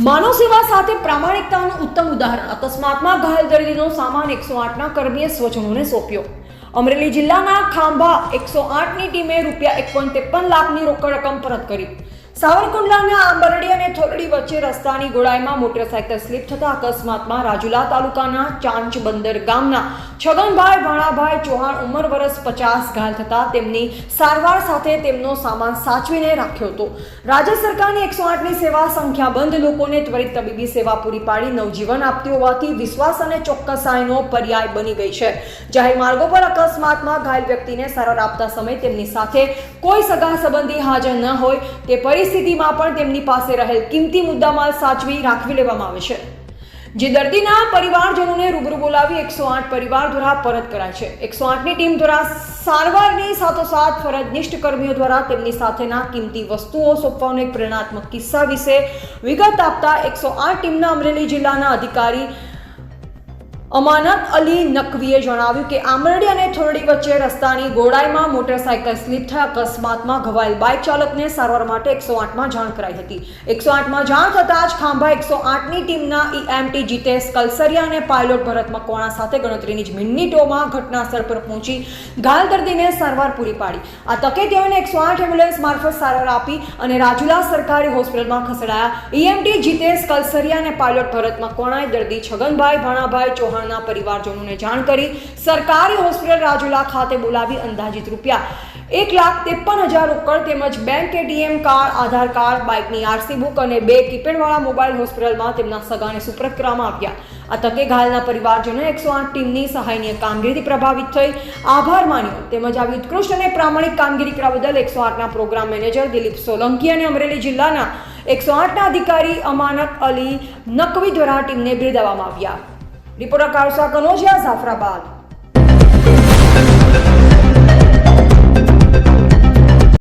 માનવ સેવા સાથે પ્રામાણિકતાનું ઉત્તમ ઉદાહરણ. અકસ્માતમાં ઘાયલ દર્દીનો સામાન 108ના કર્મીએ સ્વજનોને સોંપ્યો. અમરેલી જિલ્લાના ખાંભા 108ની ટીમે ₹51.53 લાખની રોકડ રકમ પરત કરી. સાવરકુંડલાના આંબરડી અને થોરડી વચ્ચે રસ્તાની ગોળાઈમાં મોટરસાયકલ સ્લીપ થતા અકસ્માતમાં રાજુલા તાલુકાના ચાંચ બંદર ગામના છગનભાઈ ભાણાભાઈ ચૌહાણ ઉંમર વર્ષ 50 ઘાયલ થતા તેમની સારવાર સાથે તેમનો સામાન સાચવીને રાખ્યો હતો. રાજ્ય સરકારની 108ની સેવા સંખ્યાબંધ લોકોને ત્વરિત તબીબી સેવા પૂરી પાડી નવજીવન આપતી હોવાથી વિશ્વાસ અને ચોક્કસાઈનો પર્યાય બની ગઈ છે. જાહેર માર્ગો પર અકસ્માતમાં ઘાયલ વ્યક્તિને સારવાર આપતા સમયે તેમની સાથે કોઈ સગા સંબંધી હાજર ન હોય તે પરિસ્થિતિમાં પણ તેમની પાસે રહેલ કિંમતી મુદ્દામાલ સાચવી રાખવી લેવામાં આવે છે, જે દર્દીના પરિવારજનોને રૂબરૂ બોલાવી 108 પરિવાર દ્વારા પરત કરાય છે. 108ની ટીમ દ્વારા સારવારની સાથોસાથ ફરજનિષ્ઠ કર્મીઓ દ્વારા તેમની સાથેના કિંમતી વસ્તુઓ સોંપવાનો એક પ્રેરણાત્મક કિસ્સા વિશે વિગત આપતા 108 ટીમના અમરેલી જિલ્લાના અધિકારી અમાનત અલી નકવીએ જણાવ્યું કે આંબરડી અને થોરડી વચ્ચે રસ્તાની ગોળાઈમાં મોટરસાયકલ સ્લીપ થયા અકસ્માતમાં ઘવાયેલ બાઇક ચાલકને સારવાર માટે 108માં જાણ કરાઈ હતી. 108માં જાણ થતાં જ ખાંભા 108ની ટીમના EMT જીતેશ કલસરિયા અને પાયલોટ ભરત મકવાણા સાથે ગણતરીની જ મિનિટોમાં ઘટના સ્થળ પર પહોંચી ઘાયલ દર્દીને સારવાર પૂરી પાડી. આ તકે તેઓને 108 એમ્બ્યુલન્સ મારફત સારવાર આપી અને રાજુલા સરકારી હોસ્પિટલમાં ખસેડાયા. EMT જીતેશ કલસરિયા અને પાયલોટ ભરત મકવાણાએ દર્દી છગનભાઈ ભાણાભાઈ ચૌહાણ ના પરિવારજનોને જાણ કરી સરકારી હોસ્પિટલ રાજુલા ખાતે બોલાવી અંદાજિત ₹1,53,000 રોકડ તેમજ બેંક ATM કાર્ડ, આધાર કાર્ડ, બાઇકની RC બુક અને 2 કીપેડવાળા મોબાઈલ હોસ્પિટલમાં તેમના સગાને સુપરત કરવામાં આવ્યા. આ તકે ઘાયલના પરિવારજનોએ 108 ટીમની સહાયનીય કામગીરીથી પ્રભાવિત થઈ આભાર માન્યો તેમજ આવી ઉત્કૃષ્ટ અને પ્રામાણિક કામગીરી કરવા બદલ 108ના પ્રોગ્રામ મેનેજર દિલીપ સોલંકી અને અમરેલી જિલ્લાના 108ના અધિકારી અમાનત અલી નકવી દ્વારા ટીમને બિરદાવવામાં આવ્યા. રિપોર્ટર કારુસા કનોજિયા, જાફરાબાદ.